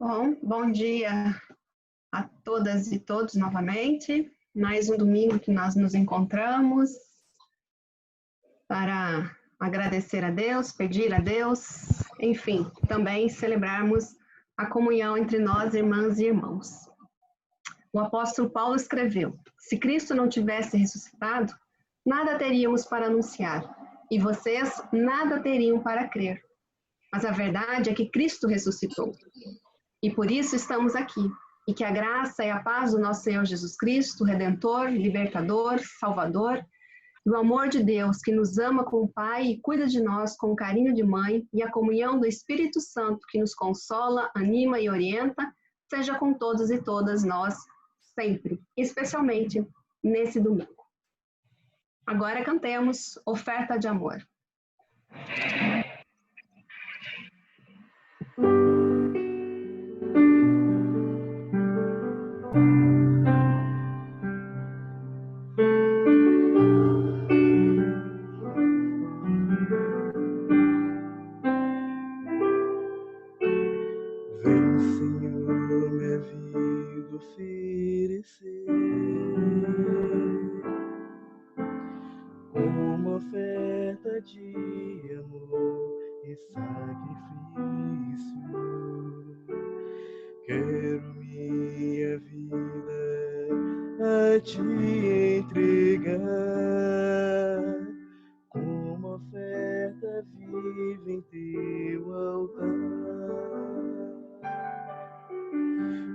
Bom dia a todas e todos novamente. Mais um domingo que nós nos encontramos para agradecer a Deus, pedir a Deus, enfim, também celebrarmos a comunhão entre nós, irmãs e irmãos. O apóstolo Paulo escreveu: se Cristo não tivesse ressuscitado, nada teríamos para anunciar, e vocês nada teriam para crer. Mas a verdade é que Cristo ressuscitou. E por isso estamos aqui. E que a graça e a paz do nosso Senhor Jesus Cristo, Redentor, Libertador, Salvador, e o amor de Deus que nos ama como Pai e cuida de nós com carinho de mãe, e a comunhão do Espírito Santo que nos consola, anima e orienta, seja com todos e todas nós sempre, especialmente nesse domingo. Agora cantemos Oferta de Amor. Uma oferta de amor e sacrifício. Quero minha vida a te entregar, como oferta viva em teu altar.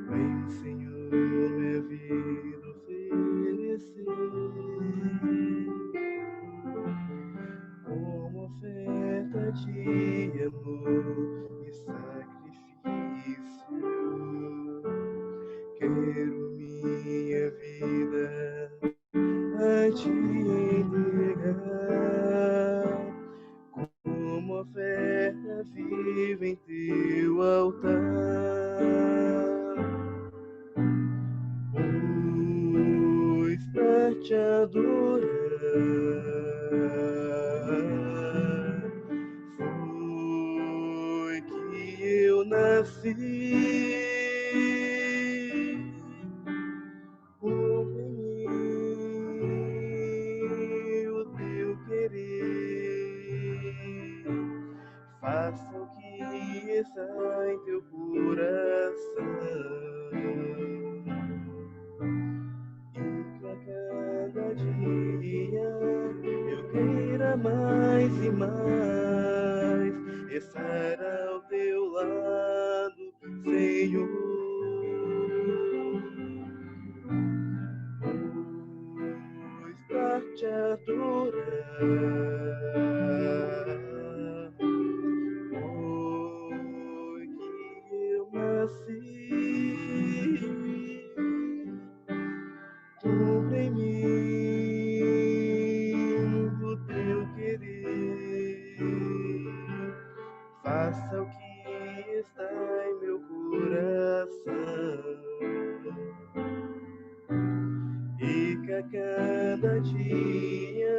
Vem, Senhor, minha vida oferecer, como oferta de amor e sacrifício. Quero minha vida a te entregar, como oferta viva em teu altar. Pois pra te adorar foi que eu nasci. Cumpre em mim o teu querer, faça o que está em teu coração, e que a cada dia eu queira mais e mais estar ao teu lado, Senhor. Pois pra te adorar foi que eu nasci. Cumpre em mim o teu querer, faça o que está em meu coração, e que a cada dia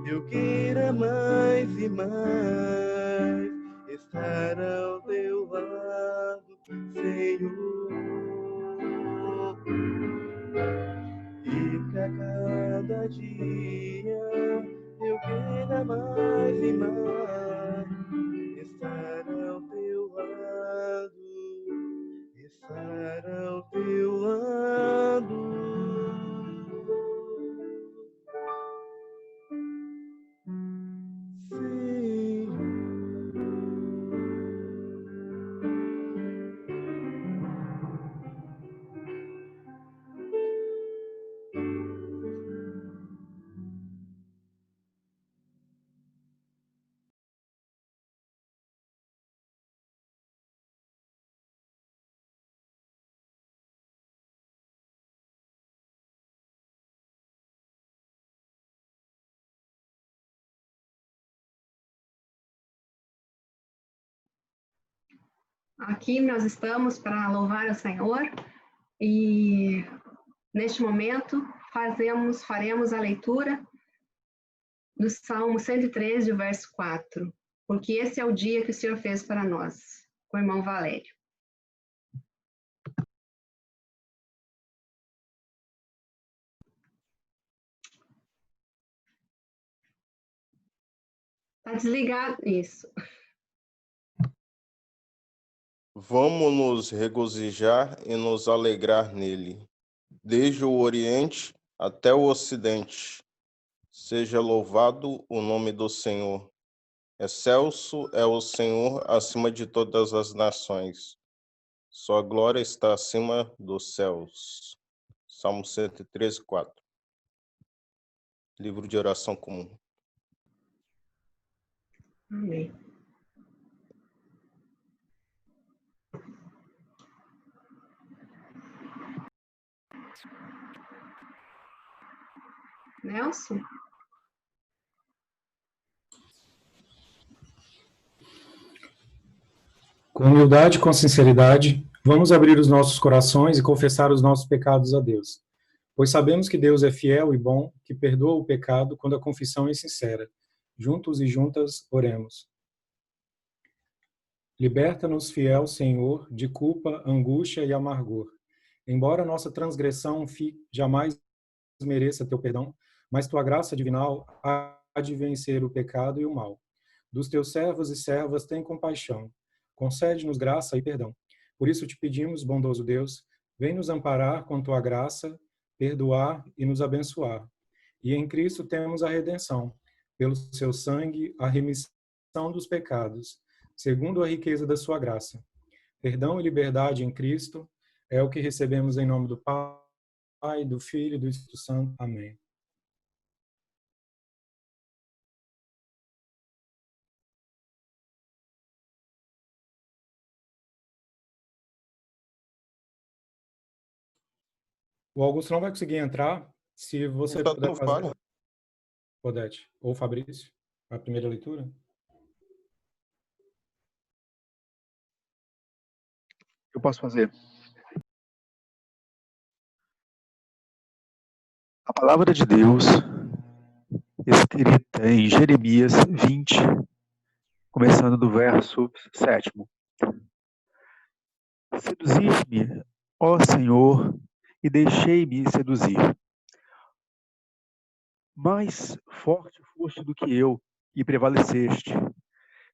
eu queira mais e mais estar ao teu lado, Senhor. E que a cada dia eu queira mais e mais estar ao teu lado, estar ao teu lado. Aqui nós estamos para louvar o Senhor e neste momento faremos a leitura do Salmo 113, verso 4, porque esse é o dia que o Senhor fez para nós, com o irmão Valério. Tá desligado? Isso. Vamos nos regozijar e nos alegrar nele, desde o Oriente até o Ocidente. Seja louvado o nome do Senhor. Excelso é o Senhor acima de todas as nações. Sua glória está acima dos céus. Salmo 113, 4. Livro de oração comum. Amém. Nelson? Com humildade e com sinceridade, vamos abrir os nossos corações e confessar os nossos pecados a Deus. Pois sabemos que Deus é fiel e bom, que perdoa o pecado quando a confissão é sincera. Juntos e juntas, oremos. Liberta-nos, fiel Senhor, de culpa, angústia e amargor. Embora nossa transgressão jamais mereça teu perdão, mas tua graça divinal há de vencer o pecado e o mal. Dos teus servos e servas tem compaixão. Concede-nos graça e perdão. Por isso te pedimos, bondoso Deus, vem nos amparar com tua graça, perdoar e nos abençoar. E em Cristo temos a redenção, pelo seu sangue, a remissão dos pecados, segundo a riqueza da sua graça. Perdão e liberdade em Cristo é o que recebemos em nome do Pai, do Filho e do Espírito Santo. Amém. O Augusto não vai conseguir entrar. Se você Está puder tendo fazer, falha. Odete, ou Fabrício, a primeira leitura. Eu posso fazer. A palavra de Deus, escrita em Jeremias 20, começando do verso 7. Seduzir-me, ó Senhor, e deixei-me seduzir. Mais forte foste do que eu, e prevaleceste.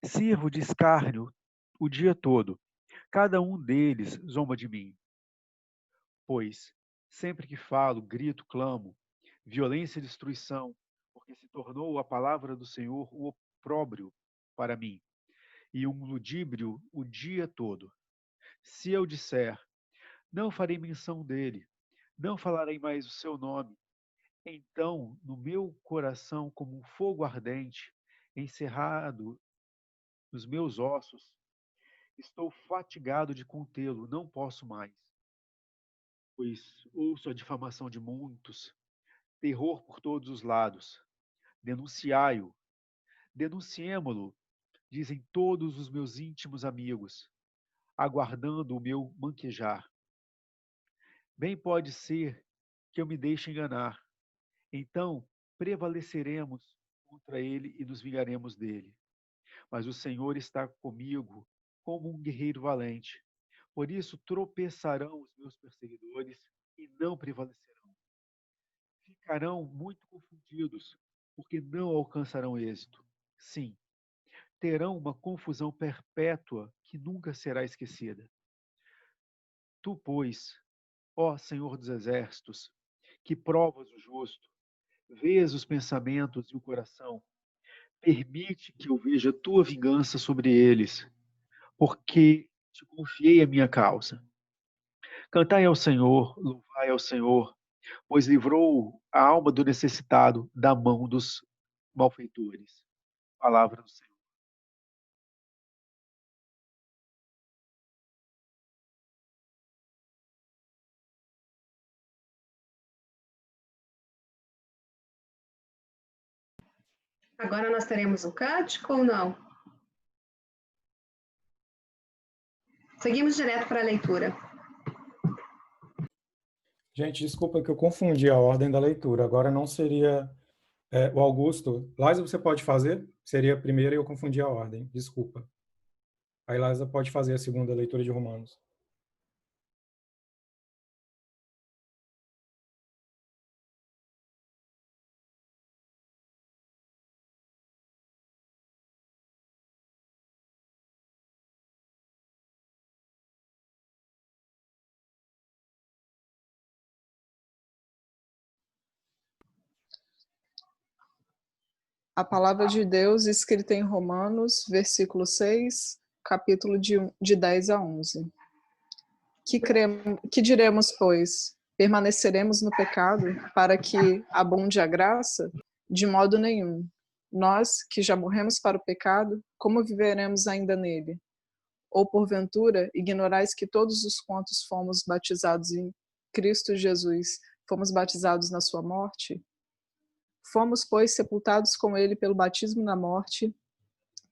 Sirvo de escárnio o dia todo. Cada um deles zomba de mim. Pois, sempre que falo, grito, clamo, violência e destruição, porque se tornou a palavra do Senhor um opróbrio para mim, e um ludíbrio o dia todo. Se eu disser, não farei menção dele, não falarei mais o seu nome, então, no meu coração, como um fogo ardente, encerrado nos meus ossos, estou fatigado de contê-lo, não posso mais. Pois ouço a difamação de muitos, terror por todos os lados. Denunciai-o, denunciemo-lo, dizem todos os meus íntimos amigos, aguardando o meu manquejar. Bem pode ser que eu me deixe enganar. Então prevaleceremos contra ele e nos vingaremos dele. Mas o Senhor está comigo como um guerreiro valente. Por isso tropeçarão os meus perseguidores e não prevalecerão. Ficarão muito confundidos, porque não alcançarão êxito. Sim, terão uma confusão perpétua que nunca será esquecida. Tu, pois, ó Senhor dos Exércitos, que provas o justo, vês os pensamentos e o coração, permite que eu veja tua vingança sobre eles, porque te confiei a minha causa. Cantai ao Senhor, louvai ao Senhor, pois livrou a alma do necessitado da mão dos malfeitores. Palavra do Senhor. Agora nós teremos um cântico ou não? Seguimos direto para a leitura. Gente, desculpa que eu confundi a ordem da leitura. Agora não seria o Augusto. Laisa, você pode fazer? Seria a primeira e eu confundi a ordem. Desculpa. Aí Laisa pode fazer a segunda leitura de Romanos. A palavra de Deus escrita em Romanos, versículo 6, capítulo de 10 a 11. Que diremos, pois? Permaneceremos no pecado para que abunde a graça? De modo nenhum. Nós, que já morremos para o pecado, como viveremos ainda nele? Ou, porventura, ignorais que todos os quantos fomos batizados em Cristo Jesus, fomos batizados na sua morte? Fomos, pois, sepultados com ele pelo batismo na morte,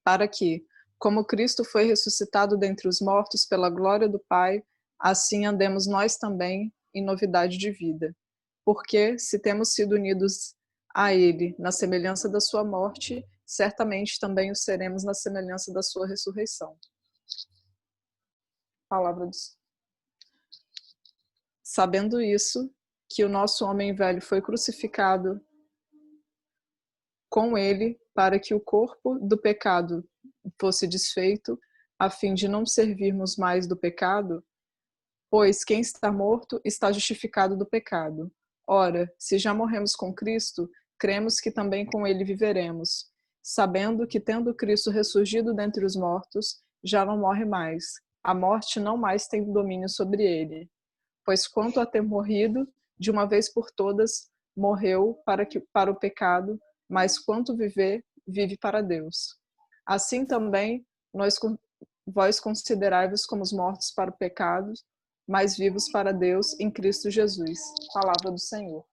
para que, como Cristo foi ressuscitado dentre os mortos pela glória do Pai, assim andemos nós também em novidade de vida. Porque, se temos sido unidos a ele na semelhança da sua morte, certamente também o seremos na semelhança da sua ressurreição. Palavra dos... Sabendo isso, que o nosso homem velho foi crucificado com ele, para que o corpo do pecado fosse desfeito, a fim de não servirmos mais do pecado, pois quem está morto está justificado do pecado. Ora, se já morremos com Cristo, cremos que também com ele viveremos, sabendo que, tendo Cristo ressurgido dentre os mortos, já não morre mais. A morte não mais tem domínio sobre ele. Pois quanto a ter morrido, de uma vez por todas, morreu para o pecado, mas quanto viver, vive para Deus. Assim também, vós considerai-vos como os mortos para o pecado, mas vivos para Deus em Cristo Jesus. Palavra do Senhor.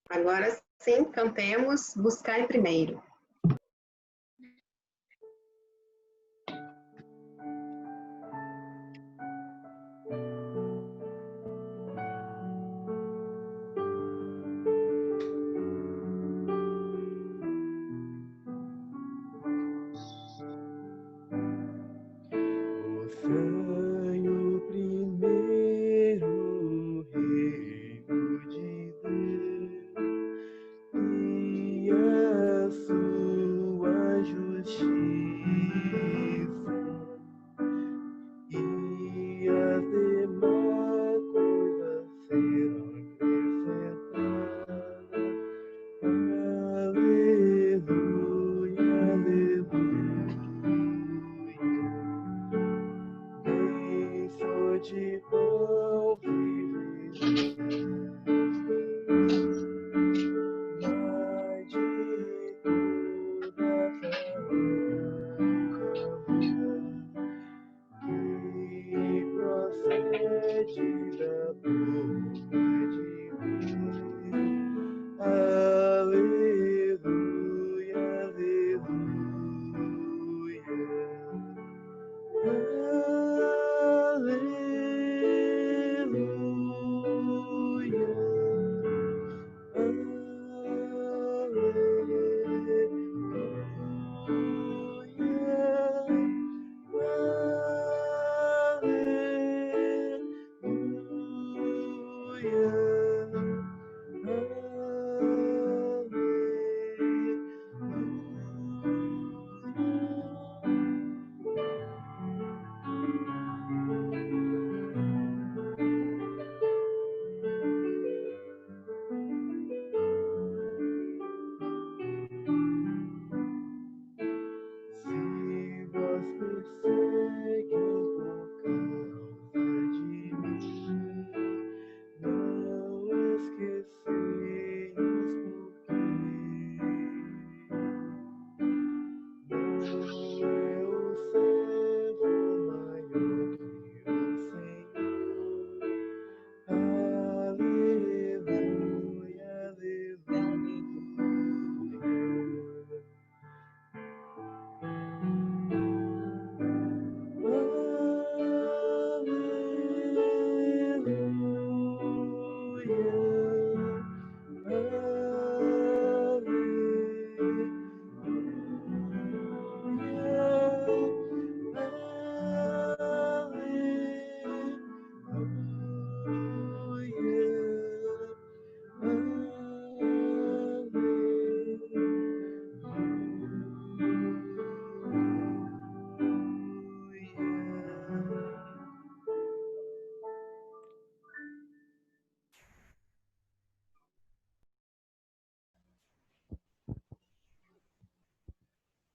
Agora sim, cantemos Buscai primeiro.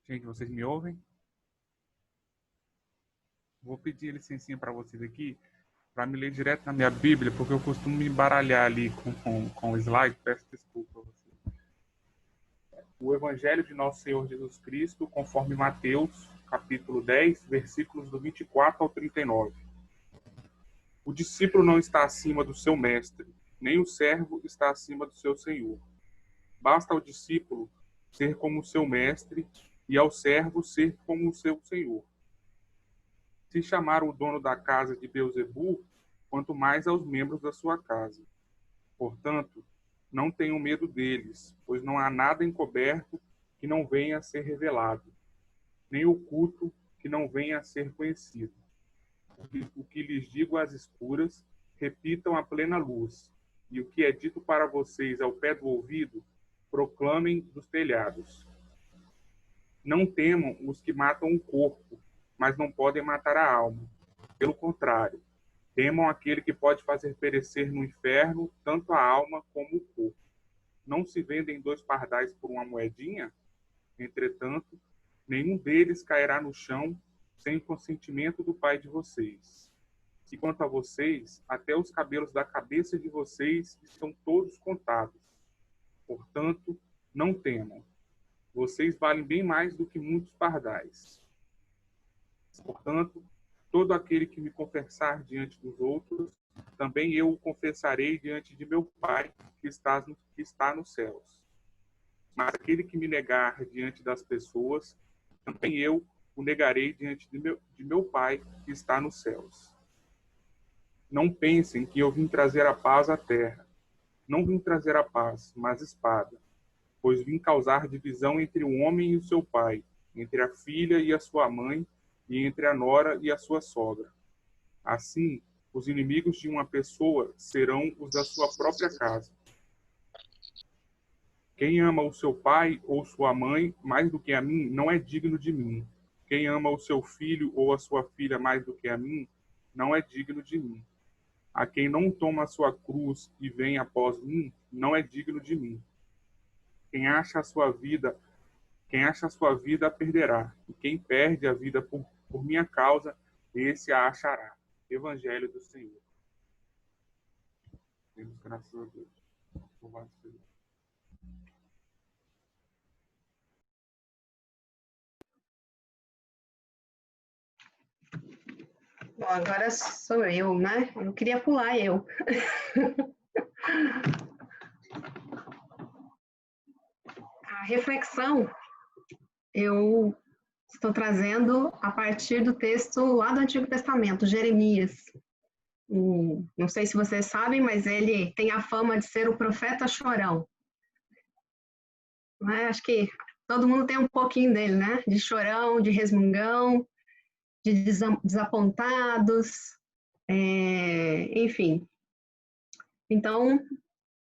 Gente, vocês me ouvem? Vou pedir licencinha para vocês aqui, para me ler direto na minha Bíblia, porque eu costumo me embaralhar ali com o slide. Peço desculpa a vocês. O Evangelho de Nosso Senhor Jesus Cristo, conforme Mateus, capítulo 10, versículos do 24 ao 39. O discípulo não está acima do seu mestre, nem o servo está acima do seu senhor. Basta ao discípulo ser como o seu mestre e ao servo ser como o seu senhor. Se chamaram o dono da casa de Beelzebu, quanto mais aos membros da sua casa. Portanto, não tenham medo deles, pois não há nada encoberto que não venha a ser revelado, nem oculto que não venha a ser conhecido. O que lhes digo às escuras, repitam à plena luz, e o que é dito para vocês ao pé do ouvido, proclamem dos telhados. Não temam os que matam o corpo, mas não podem matar a alma. Pelo contrário, temam aquele que pode fazer perecer no inferno tanto a alma como o corpo. Não se vendem 2 pardais por uma moedinha? Entretanto, nenhum deles cairá no chão sem o consentimento do Pai de vocês. E quanto a vocês, até os cabelos da cabeça de vocês estão todos contados. Portanto, não temam. Vocês valem bem mais do que muitos pardais. Portanto, todo aquele que me confessar diante dos outros, também eu o confessarei diante de meu Pai que está nos céus. Mas aquele que me negar diante das pessoas, também eu o negarei diante de meu Pai que está nos céus. Não pensem que eu vim trazer a paz à terra. Não vim trazer a paz, mas espada, pois vim causar divisão entre o homem e o seu pai, entre a filha e a sua mãe, e entre a nora e a sua sogra. Assim, os inimigos de uma pessoa serão os da sua própria casa. Quem ama o seu pai ou sua mãe mais do que a mim, não é digno de mim. Quem ama o seu filho ou a sua filha mais do que a mim, não é digno de mim. A quem não toma a sua cruz e vem após mim, não é digno de mim. Quem acha a sua vida a perderá, e quem perde a vida por minha causa, esse a achará. Evangelho do Senhor. Temos graças a Deus. Louvado seja Deus. Bom, agora sou eu, né? Eu queria pular eu. A reflexão eu estou trazendo a partir do texto lá do Antigo Testamento, Jeremias. Não sei se vocês sabem, mas ele tem a fama de ser o profeta chorão. Né? Acho que todo mundo tem um pouquinho dele, né? De chorão, de resmungão, de desapontados, enfim. Então,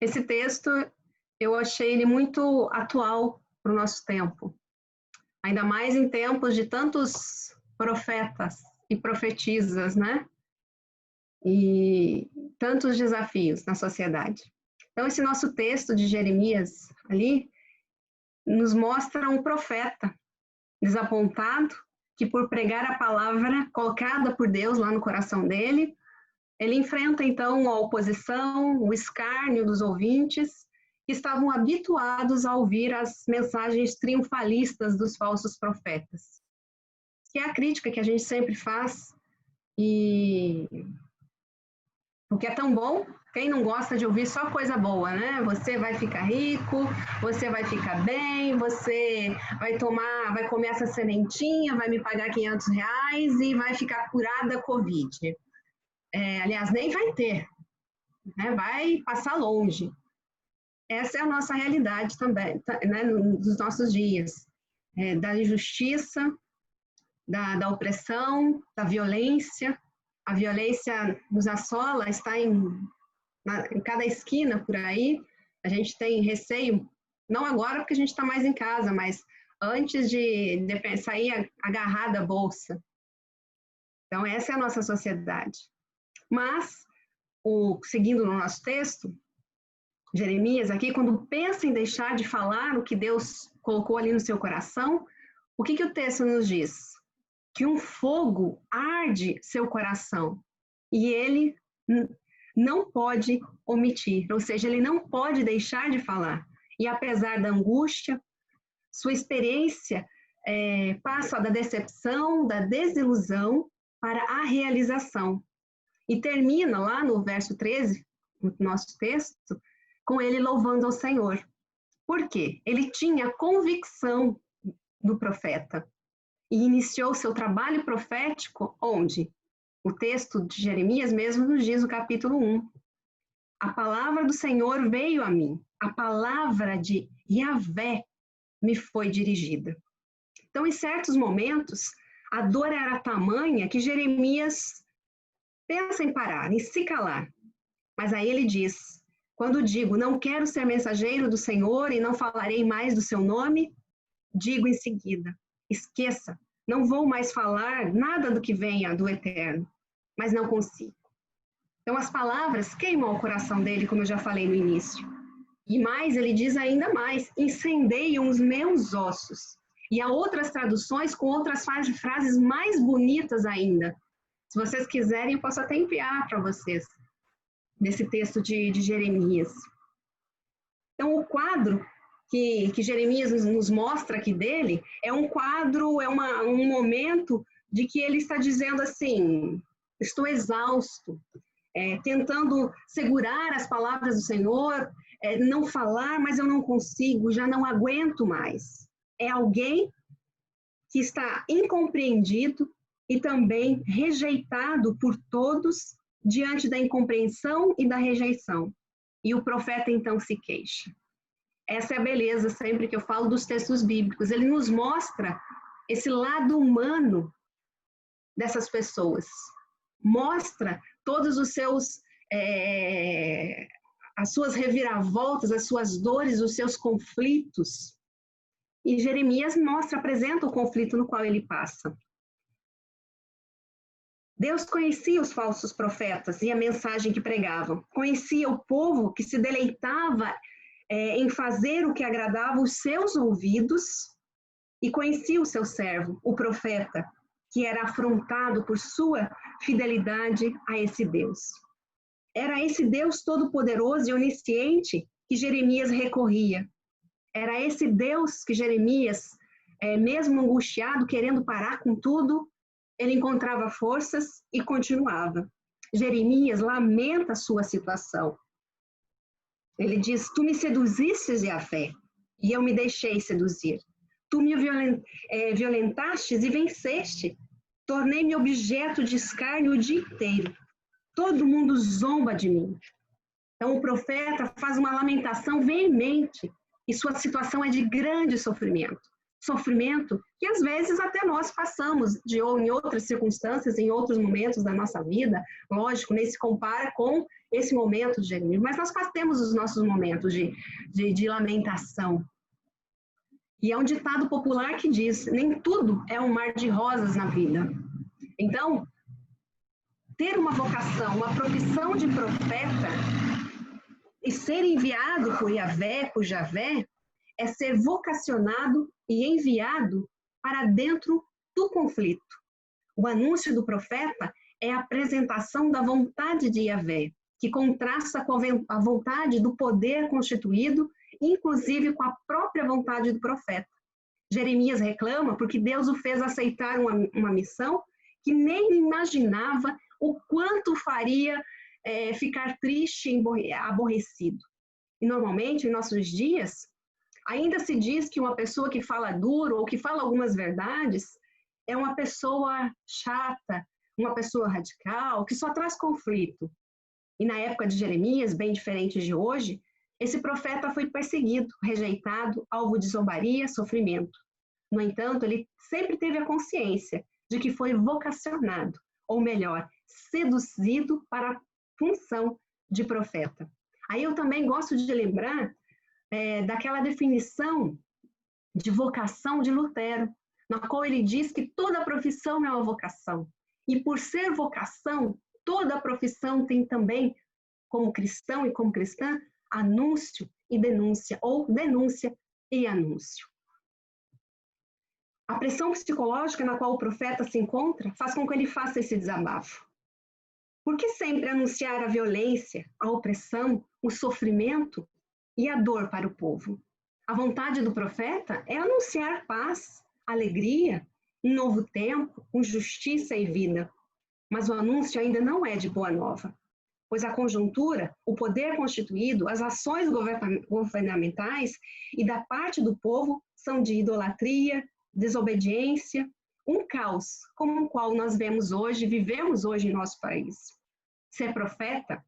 esse texto, eu achei ele muito atual para o nosso tempo. Ainda mais em tempos de tantos profetas e profetisas, né? E tantos desafios na sociedade. Então, esse nosso texto de Jeremias ali nos mostra um profeta desapontado que, por pregar a palavra colocada por Deus lá no coração dele, ele enfrenta, então, a oposição, o escárnio dos ouvintes, que estavam habituados a ouvir as mensagens triunfalistas dos falsos profetas. Que é a crítica que a gente sempre faz, e o que é tão bom, quem não gosta de ouvir só coisa boa, né? Você vai ficar rico, você vai ficar bem, você vai comer essa sementinha, vai me pagar R$500 e vai ficar curada da Covid. Aliás, nem vai ter, né? Vai passar longe. Essa é a nossa realidade também, né? Nos nossos dias, da injustiça, da opressão, da violência. A violência nos assola, está em cada esquina por aí. A gente tem receio, não agora porque a gente está mais em casa, mas antes de sair agarrada à bolsa. Então, essa é a nossa sociedade. Mas, seguindo no nosso texto, Jeremias aqui, quando pensa em deixar de falar o que Deus colocou ali no seu coração, O que o texto nos diz? Que um fogo arde seu coração e ele não pode omitir, ou seja, ele não pode deixar de falar. E apesar da angústia, sua experiência passa da decepção, da desilusão para a realização. E termina lá no verso 13, no nosso texto, com ele louvando ao Senhor. Por quê? Ele tinha convicção do profeta e iniciou seu trabalho profético onde? O texto de Jeremias mesmo nos diz no capítulo 1. A palavra do Senhor veio a mim, a palavra de Yahvé me foi dirigida. Então, em certos momentos, a dor era tamanha que Jeremias pensa em parar, em se calar. Mas aí ele diz, quando digo, não quero ser mensageiro do Senhor e não falarei mais do seu nome, digo em seguida, esqueça, não vou mais falar nada do que venha do Eterno, mas não consigo. Então, as palavras queimam o coração dele, como eu já falei no início. E mais, ele diz ainda mais, incendeiam os meus ossos. E há outras traduções com outras frases mais bonitas ainda. Se vocês quiserem, eu posso até enviar para vocês, nesse texto de Jeremias. Então, o quadro que Jeremias nos mostra aqui dele é um quadro, um momento de que ele está dizendo assim, estou exausto, tentando segurar as palavras do Senhor, não falar, mas eu não consigo, já não aguento mais. É alguém que está incompreendido e também rejeitado por todos diante da incompreensão e da rejeição. E o profeta então se queixa. Essa é a beleza sempre que eu falo dos textos bíblicos. Ele nos mostra esse lado humano dessas pessoas. Mostra todos os seus, as suas reviravoltas, as suas dores, os seus conflitos. E Jeremias apresenta o conflito no qual ele passa. Deus conhecia os falsos profetas e a mensagem que pregavam. Conhecia o povo que se deleitava em fazer o que agradava os seus ouvidos e conhecia o seu servo, o profeta, que era afrontado por sua fidelidade a esse Deus. Era esse Deus todo-poderoso e onisciente que Jeremias recorria. Era esse Deus que Jeremias, mesmo angustiado, querendo parar com tudo, ele encontrava forças e continuava. Jeremias lamenta a sua situação. Ele diz, tu me seduzistes, Yahvé, e eu me deixei seduzir. Tu me violentastes e venceste. Tornei-me objeto de escárnio o dia inteiro. Todo mundo zomba de mim. Então o profeta faz uma lamentação veemente, e sua situação é de grande sofrimento. Sofrimento que às vezes até nós passamos em outras circunstâncias, em outros momentos da nossa vida, lógico, nem se compara com esse momento de Jeremias, mas nós temos os nossos momentos de lamentação. E é um ditado popular que diz, nem tudo é um mar de rosas na vida. Então, ter uma vocação, uma profissão de profeta e ser enviado por Yahvé, por Javé, é ser vocacionado e enviado para dentro do conflito. O anúncio do profeta é a apresentação da vontade de Yahvé, que contrasta com a vontade do poder constituído, inclusive com a própria vontade do profeta. Jeremias reclama porque Deus o fez aceitar uma missão que nem imaginava o quanto faria ficar triste e aborrecido. E normalmente, em nossos dias, ainda se diz que uma pessoa que fala duro ou que fala algumas verdades é uma pessoa chata, uma pessoa radical, que só traz conflito. E na época de Jeremias, bem diferente de hoje, esse profeta foi perseguido, rejeitado, alvo de zombaria, sofrimento. No entanto, ele sempre teve a consciência de que foi vocacionado, ou melhor, seduzido para a função de profeta. Aí eu também gosto de lembrar daquela definição de vocação de Lutero, na qual ele diz que toda profissão é uma vocação. E por ser vocação, toda profissão tem também, como cristão e como cristã, anúncio e denúncia, ou denúncia e anúncio. A pressão psicológica na qual o profeta se encontra faz com que ele faça esse desabafo. Por que sempre anunciar a violência, a opressão, o sofrimento e a dor para o povo? A vontade do profeta é anunciar paz, alegria, um novo tempo, com justiça e vida. Mas o anúncio ainda não é de boa nova, pois a conjuntura, o poder constituído, as ações governamentais e da parte do povo são de idolatria, desobediência, um caos como o qual nós vivemos hoje em nosso país. Ser profeta,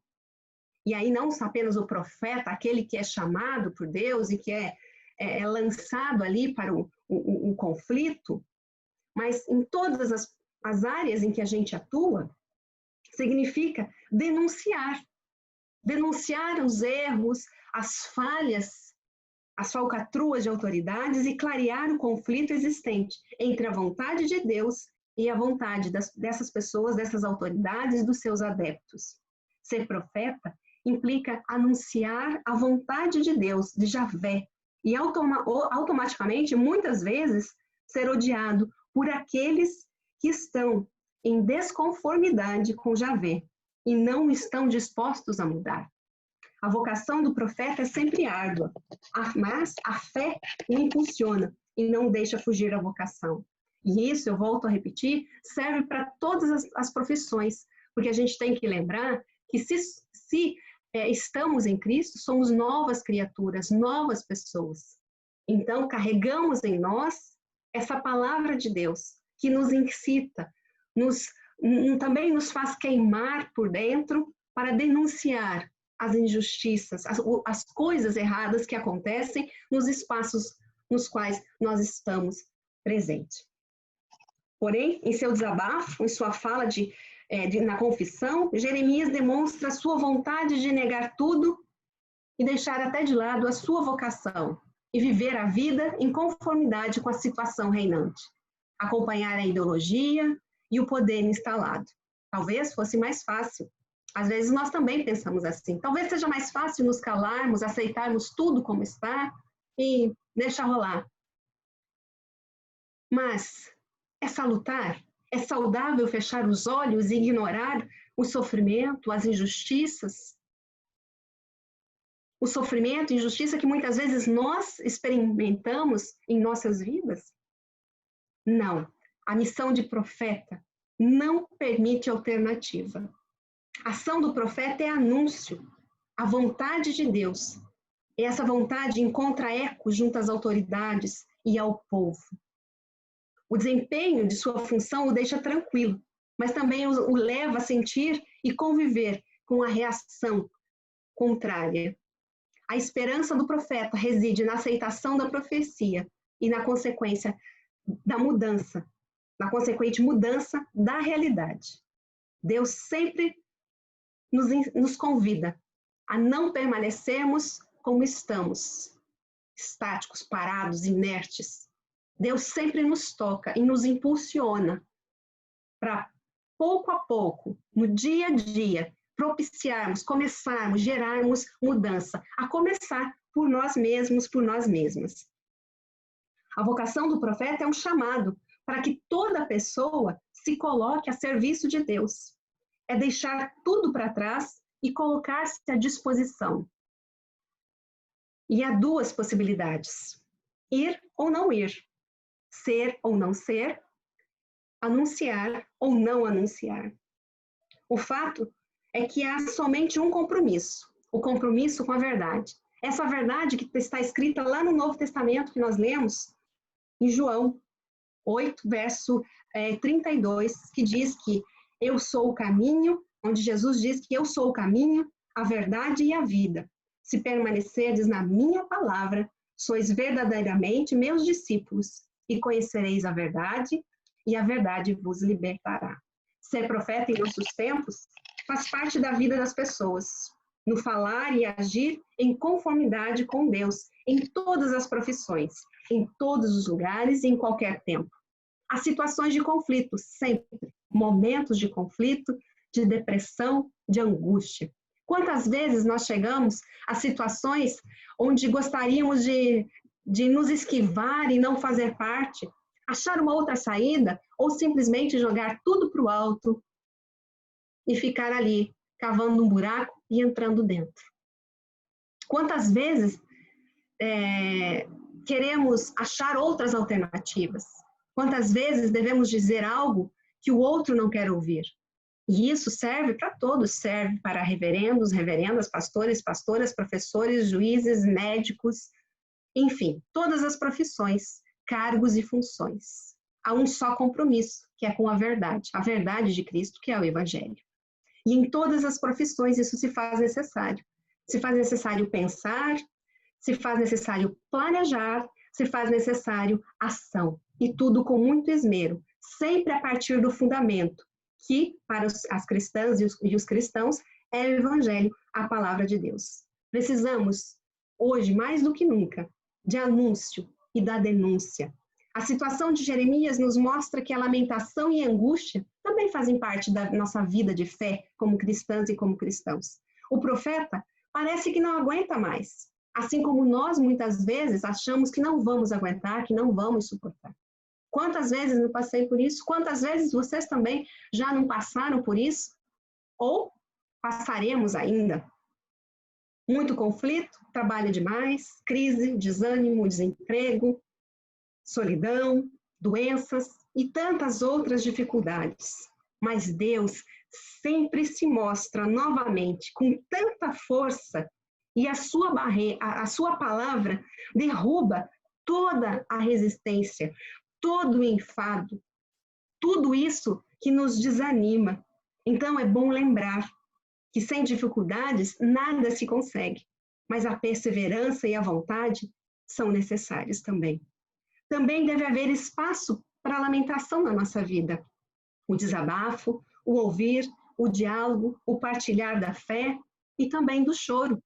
e aí não apenas o profeta, aquele que é chamado por Deus e que é lançado ali para o conflito, mas em todas as áreas em que a gente atua, significa denunciar os erros, as falhas, as falcatruas de autoridades e clarear o conflito existente entre a vontade de Deus e a vontade dessas pessoas, dessas autoridades, dos seus adeptos. Ser profeta implica anunciar a vontade de Deus, de Javé, e automaticamente, muitas vezes, ser odiado por aqueles que estão em desconformidade com Javé e não estão dispostos a mudar. A vocação do profeta é sempre árdua, mas a fé o impulsiona e não deixa fugir da vocação. E isso, eu volto a repetir, serve para todas as profissões, porque a gente tem que lembrar que se estamos em Cristo, somos novas criaturas, novas pessoas. Então, carregamos em nós essa palavra de Deus, que nos incita, também nos faz queimar por dentro para denunciar as injustiças, as coisas erradas que acontecem nos espaços nos quais nós estamos presentes. Porém, em seu desabafo, em sua fala na confissão, Jeremias demonstra a sua vontade de negar tudo e deixar até de lado a sua vocação e viver a vida em conformidade com a situação reinante, acompanhar a ideologia e o poder instalado. Talvez fosse mais fácil. Às vezes nós também pensamos assim. Talvez seja mais fácil nos calarmos, aceitarmos tudo como está e deixar rolar. Mas é salutar? É saudável fechar os olhos e ignorar o sofrimento, as injustiças? O sofrimento e injustiça que muitas vezes nós experimentamos em nossas vidas? Não. A missão de profeta não permite alternativa. A ação do profeta é anúncio, a vontade de Deus. E essa vontade encontra eco junto às autoridades e ao povo. O desempenho de sua função o deixa tranquilo, mas também o leva a sentir e conviver com a reação contrária. A esperança do profeta reside na aceitação da profecia e na consequência da mudança, na consequente mudança da realidade. Deus sempre nos convida a não permanecermos como estamos, estáticos, parados, inertes. Deus sempre nos toca e nos impulsiona para, pouco a pouco, no dia a dia, propiciarmos, começarmos, gerarmos mudança, a começar por nós mesmos, por nós mesmas. A vocação do profeta é um chamado para que toda pessoa se coloque a serviço de Deus. É deixar tudo para trás e colocar-se à disposição. E há duas possibilidades: ir ou não ir, ser ou não ser, anunciar ou não anunciar. O fato é que há somente um compromisso, o compromisso com a verdade. Essa verdade que está escrita lá no Novo Testamento, que nós lemos, em João 8, verso 32, que diz que eu sou o caminho, onde Jesus diz que eu sou o caminho, a verdade e a vida. Se permanecerdes na minha palavra, sois verdadeiramente meus discípulos, e conhecereis a verdade, e a verdade vos libertará. Ser profeta em nossos tempos faz parte da vida das pessoas, no falar e agir em conformidade com Deus, em todas as profissões, em todos os lugares e em qualquer tempo. Há situações de conflito, sempre, momentos de conflito, de depressão, de angústia. Quantas vezes nós chegamos a situações onde gostaríamos de nos esquivar e não fazer parte, achar uma outra saída ou simplesmente jogar tudo para o alto e ficar ali, cavando um buraco e entrando dentro. Quantas vezes queremos achar outras alternativas? Quantas vezes devemos dizer algo que o outro não quer ouvir? E isso serve para todos, serve para reverendos, reverendas, pastores, pastoras, professores, juízes, médicos, enfim, todas as profissões, cargos e funções. Há um só compromisso, que é com a verdade de Cristo, que é o Evangelho. E em todas as profissões isso se faz necessário. Se faz necessário pensar, se faz necessário planejar, se faz necessário ação. E tudo com muito esmero, sempre a partir do fundamento, que para as cristãs e os cristãos é o Evangelho, a palavra de Deus. Precisamos, hoje, mais do que nunca, de anúncio e da denúncia. A situação de Jeremias nos mostra que a lamentação e a angústia também fazem parte da nossa vida de fé como cristãs e como cristãos. O profeta parece que não aguenta mais, assim como nós muitas vezes achamos que não vamos aguentar, que não vamos suportar. Quantas vezes eu passei por isso? Quantas vezes vocês também já não passaram por isso? Ou passaremos ainda? Muito conflito, trabalho demais, crise, desânimo, desemprego, solidão, doenças e tantas outras dificuldades. Mas Deus sempre se mostra novamente com tanta força e a sua palavra derruba toda a resistência, todo o enfado, tudo isso que nos desanima. Então é bom lembrar que sem dificuldades nada se consegue, mas a perseverança e a vontade são necessários também. Também deve haver espaço para a lamentação na nossa vida. O desabafo, o ouvir, o diálogo, o partilhar da fé e também do choro.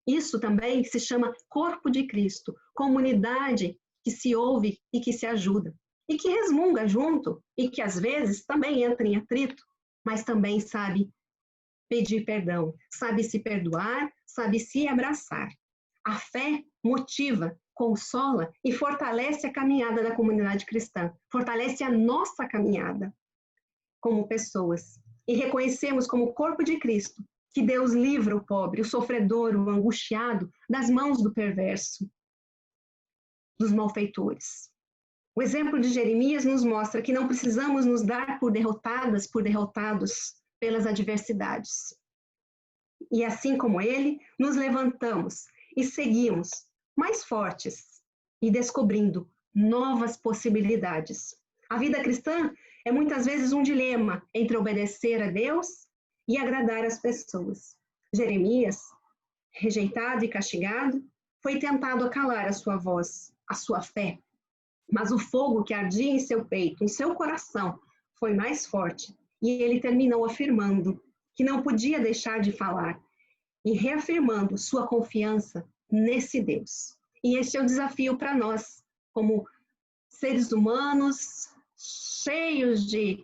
Isso também se chama corpo de Cristo, comunidade que se ouve e que se ajuda, e que resmunga junto, e que às vezes também entra em atrito, mas também sabe pedir perdão, sabe se perdoar, sabe se abraçar. A fé motiva, consola e fortalece a caminhada da comunidade cristã, fortalece a nossa caminhada como pessoas. E reconhecemos como corpo de Cristo que Deus livra o pobre, o sofredor, o angustiado das mãos do perverso, dos malfeitores. O exemplo de Jeremias nos mostra que não precisamos nos dar por derrotadas, por derrotados pelas adversidades. E assim como ele, nos levantamos e seguimos mais fortes e descobrindo novas possibilidades. A vida cristã é muitas vezes um dilema entre obedecer a Deus e agradar as pessoas. Jeremias, rejeitado e castigado, foi tentado a calar a sua voz, a sua fé. Mas o fogo que ardia em seu peito, em seu coração, foi mais forte. E ele terminou afirmando que não podia deixar de falar e reafirmando sua confiança nesse Deus. E esse é o desafio para nós, como seres humanos, cheios de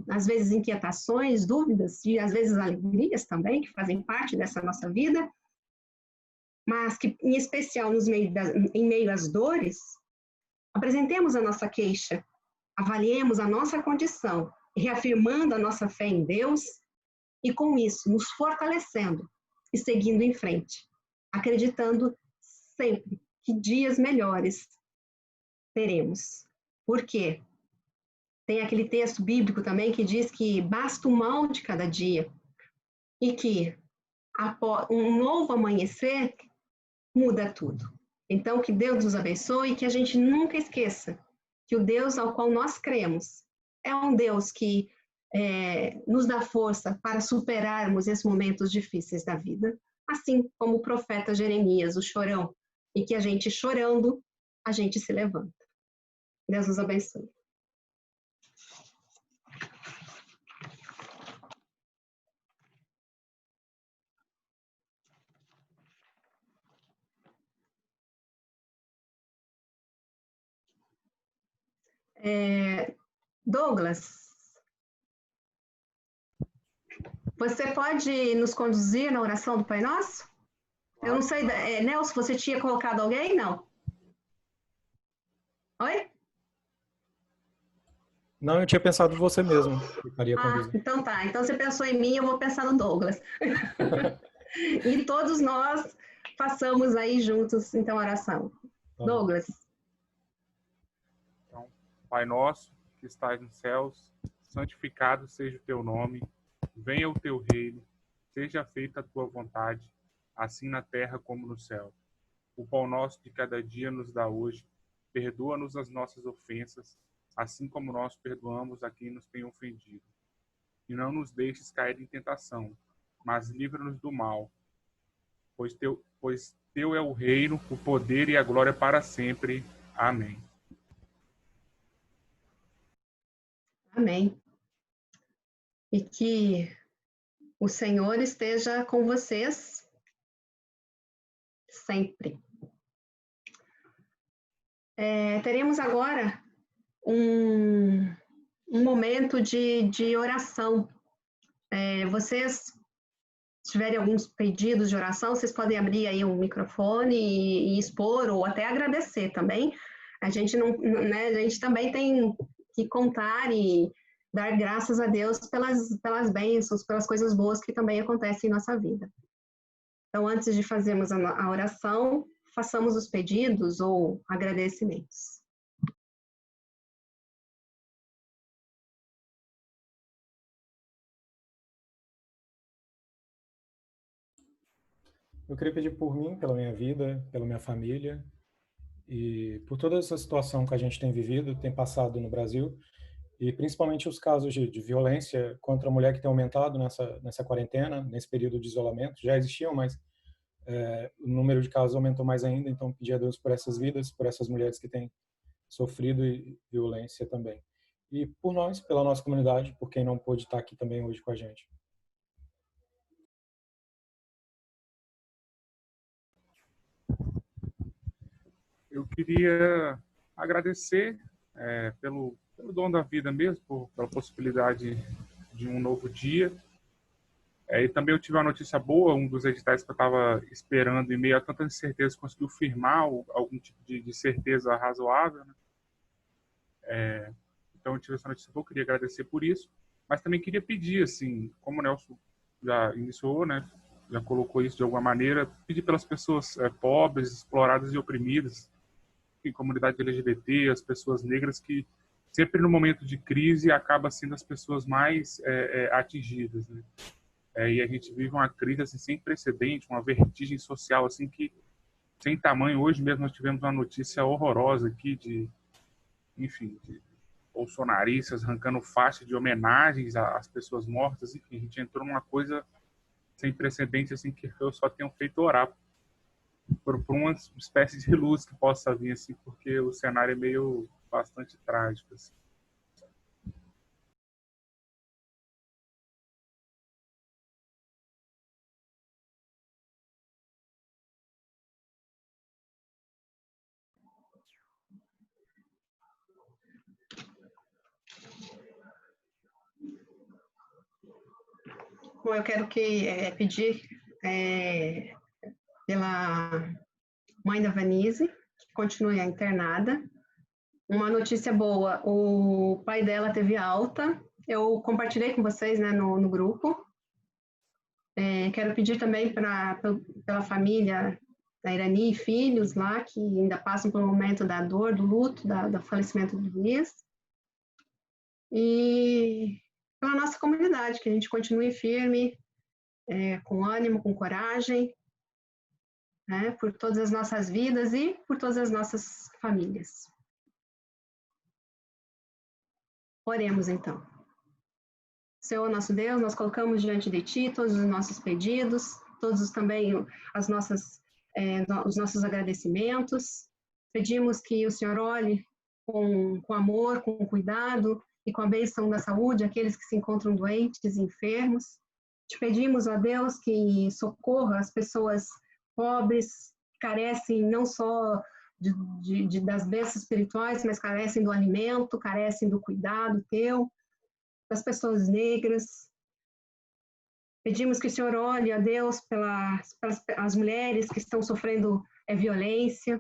às vezes, inquietações, dúvidas, e às vezes alegrias também, que fazem parte dessa nossa vida, mas que, em especial, em meio às dores, apresentemos a nossa queixa, avaliemos a nossa condição, reafirmando a nossa fé em Deus, e com isso, nos fortalecendo e seguindo em frente, acreditando sempre que dias melhores teremos. Por quê? Tem aquele texto bíblico também que diz que basta o mal de cada dia e que um novo amanhecer muda tudo. Então, que Deus nos abençoe e que a gente nunca esqueça que o Deus ao qual nós cremos é um Deus que nos dá força para superarmos esses momentos difíceis da vida, assim como o profeta Jeremias, o chorão, e que a gente chorando, a gente se levanta. Deus nos abençoe. Douglas, você pode nos conduzir na oração do Pai Nosso? Eu não sei, Nelson, você tinha colocado alguém? Não? Oi? Não, eu tinha pensado em você mesmo. Ficaria com Ah, então tá. Então você pensou em mim, eu vou pensar no Douglas. E todos nós façamos aí juntos, então, a oração. Tá. Douglas. Então, Pai nosso, que estás nos céus, santificado seja o teu nome, venha o teu reino, seja feita a tua vontade, assim na terra como no céu. O pão nosso de cada dia nos dá hoje, perdoa-nos as nossas ofensas, assim como nós perdoamos a quem nos tem ofendido. E não nos deixes cair em tentação, mas livra-nos do mal, pois teu é o reino, o poder e a glória para sempre. Amém. Amém. E que o Senhor esteja com vocês sempre. Teremos agora um momento de oração. Vocês tiverem alguns pedidos de oração, vocês podem abrir aí o microfone e expor, ou até agradecer também. A gente não, né, a gente também tem que contar e dar graças a Deus pelas bênçãos, pelas coisas boas que também acontecem em nossa vida. Então, antes de fazermos a oração, façamos os pedidos ou agradecimentos. Eu queria pedir por mim, pela minha vida, pela minha família e por toda essa situação que a gente tem vivido, tem passado no Brasil, e principalmente os casos de violência contra a mulher que tem aumentado nessa quarentena, nesse período de isolamento. Já existiam, mas o número de casos aumentou mais ainda, então pedir a Deus por essas vidas, por essas mulheres que têm sofrido violência também. E por nós, pela nossa comunidade, por quem não pôde estar aqui também hoje com a gente. Eu queria agradecer pelo dom da vida mesmo, pela possibilidade de um novo dia. E também eu tive uma notícia boa, um dos editais que eu estava esperando, em meio a tanta incerteza, conseguiu firmar algum tipo de certeza razoável, né? Então eu tive essa notícia boa, eu queria agradecer por isso, mas também queria pedir, assim, como o Nelson já iniciou, né, já colocou isso de alguma maneira, pedir pelas pessoas pobres, exploradas e oprimidas, em comunidade LGBT, as pessoas negras, que sempre no momento de crise acaba sendo as pessoas mais atingidas, né? E a gente vive uma crise assim, sem precedente, uma vertigem social assim que sem tamanho. Hoje mesmo nós tivemos uma notícia horrorosa aqui de bolsonaristas arrancando faixa de homenagens às pessoas mortas. Enfim, a gente entrou numa coisa sem precedente assim que eu só tenho feito orar por uma espécie de luz que possa vir assim, porque o cenário é meio bastante trágico assim. Bom, eu quero pedir pela mãe da Vanise, que continue internada. Uma notícia boa, o pai dela teve alta, eu compartilhei com vocês, né, no grupo. Quero pedir também pela família da Irani e filhos lá, que ainda passam pelo momento da dor, do luto, do falecimento do Luiz. E pela nossa comunidade, que a gente continue firme, com ânimo, com coragem, né, por todas as nossas vidas e por todas as nossas famílias. Oremos, então. Senhor, nosso Deus, nós colocamos diante de Ti todos os nossos pedidos, todos também os nossos agradecimentos. Pedimos que o Senhor olhe com amor, com cuidado e com a bênção da saúde aqueles que se encontram doentes e enfermos. Te pedimos, ó Deus, que socorra as pessoas pobres, que carecem não só das bênçãos espirituais, mas carecem do alimento, carecem do cuidado Teu, das pessoas negras. Pedimos que o Senhor olhe, a Deus, pelas mulheres que estão sofrendo violência,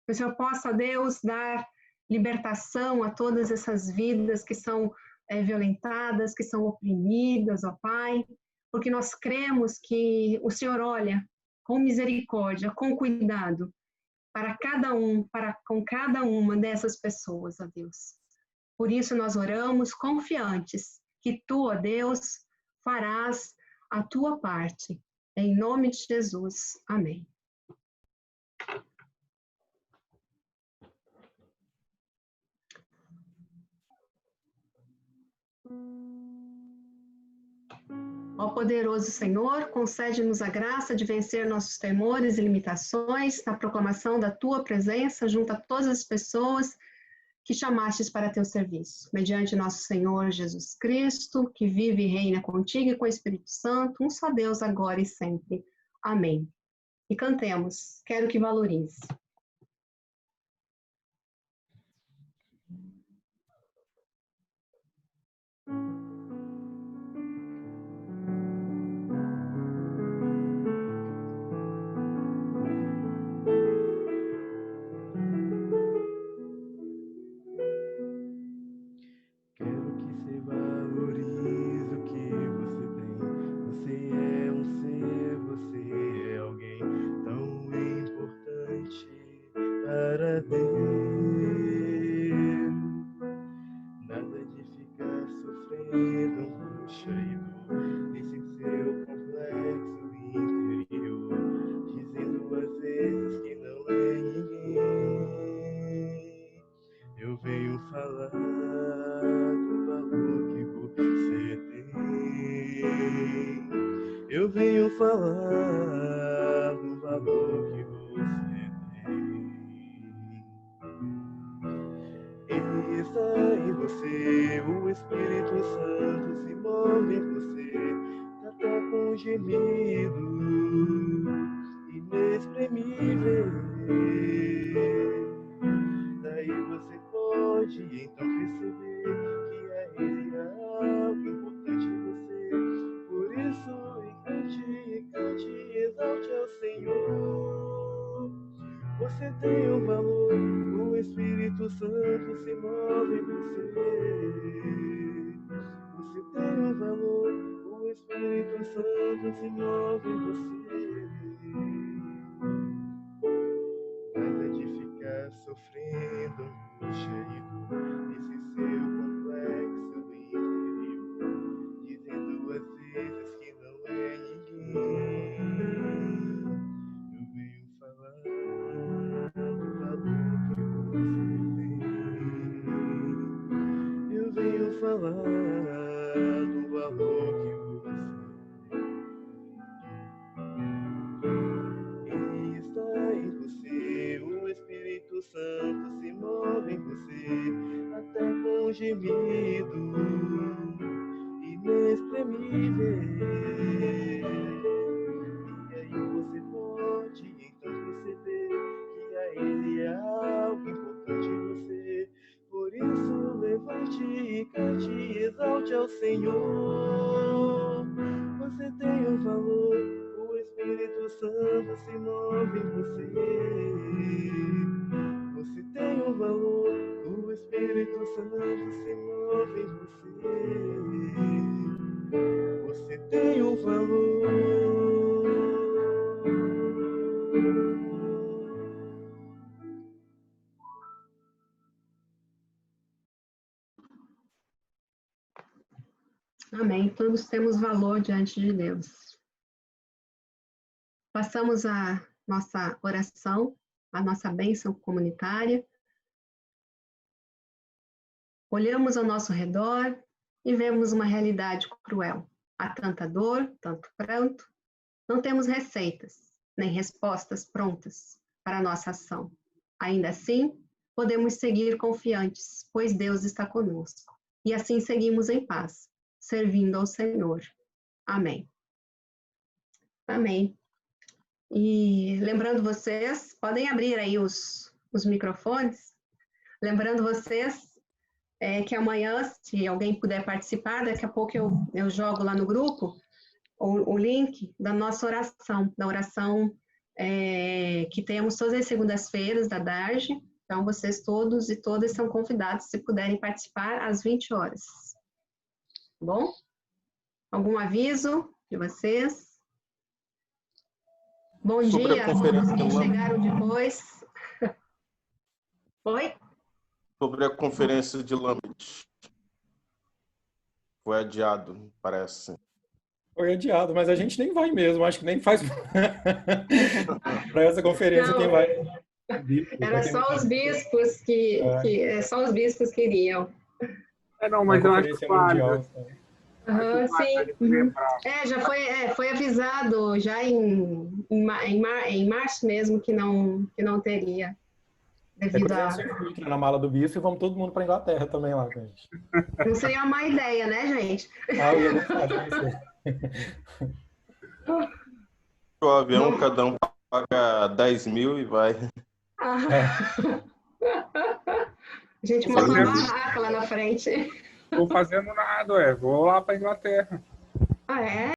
que o Senhor possa, Deus, dar libertação a todas essas vidas que são violentadas, que são oprimidas, ó Pai, porque nós cremos que o Senhor olha com misericórdia, com cuidado, para cada um, com cada uma dessas pessoas, ó Deus. Por isso nós oramos confiantes que Tu, ó Deus, farás a Tua parte. Em nome de Jesus. Amém. Ó poderoso Senhor, concede-nos a graça de vencer nossos temores e limitações na proclamação da Tua presença junto a todas as pessoas que chamastes para Teu serviço. Mediante nosso Senhor Jesus Cristo, que vive e reina contigo e com o Espírito Santo, um só Deus, agora e sempre. Amém. E cantemos, Quero que Valorize. Eu venho falar do valor que você tem. Ele está em você, o Espírito Santo se move em você, até com gemido inexprimível. Daí você pode então perceber que há ele algo importante em você. Por isso, cante, exalte ao Senhor. Você tem um valor, o Espírito Santo se move em você. Você tem um valor, o Espírito Santo se move em você. Nada de ficar sofrendo angústia e dor nesse seu complexo interior, dizendo às vezes que não é ninguém. Eu venho falar do valor que você tem. Eu venho falar do valor que você tem. Ele está em você, o Espírito Santo se move em você, até com gemido inexprimível. E aí você pode então perceber que a ele é algo importante em você. Por isso levante e cante, exalte ao Senhor. Você tem um valor, o Espírito Santo se move em você. Você tem um valor, o Espírito Santo se move em você. Você tem um valor. Amém. Todos temos valor diante de Deus. Passamos a nossa oração, a nossa bênção comunitária. Olhamos ao nosso redor e vemos uma realidade cruel. Há tanta dor, tanto pranto. Não temos receitas, nem respostas prontas para a nossa ação. Ainda assim, podemos seguir confiantes, pois Deus está conosco. E assim seguimos em paz, servindo ao Senhor. Amém. Amém. E lembrando vocês, podem abrir aí os microfones. Lembrando vocês que amanhã, se alguém puder participar, daqui a pouco eu jogo lá no grupo o link da nossa oração, da oração que temos todas as segundas-feiras da DARGE, Então, vocês todos e todas são convidados, se puderem participar, às 20 horas. Tá bom? Algum aviso de vocês? Bom Sobre dia a conferência que de Lambert. chegaram depois. Oi? Sobre a conferência de Lambert. Foi adiado, parece. Foi adiado, mas a gente nem vai mesmo, acho que nem faz para essa conferência Não. quem vai. Era só os bispos só os bispos que iriam. Não, Uma mas eu acho conferência que vale. mundial. Aham, sim. Lembrar. Já foi avisado já em março mesmo que não teria. Devido a... Na mala do bispo e vamos todo mundo para Inglaterra também lá, gente. Não seria uma má ideia, né, gente? Eu ia gostar de conhecer. O avião, cada um paga 10 mil e vai. A gente montou uma barraca lá na frente. Não tô fazendo nada, vou lá para Inglaterra. Ah, é?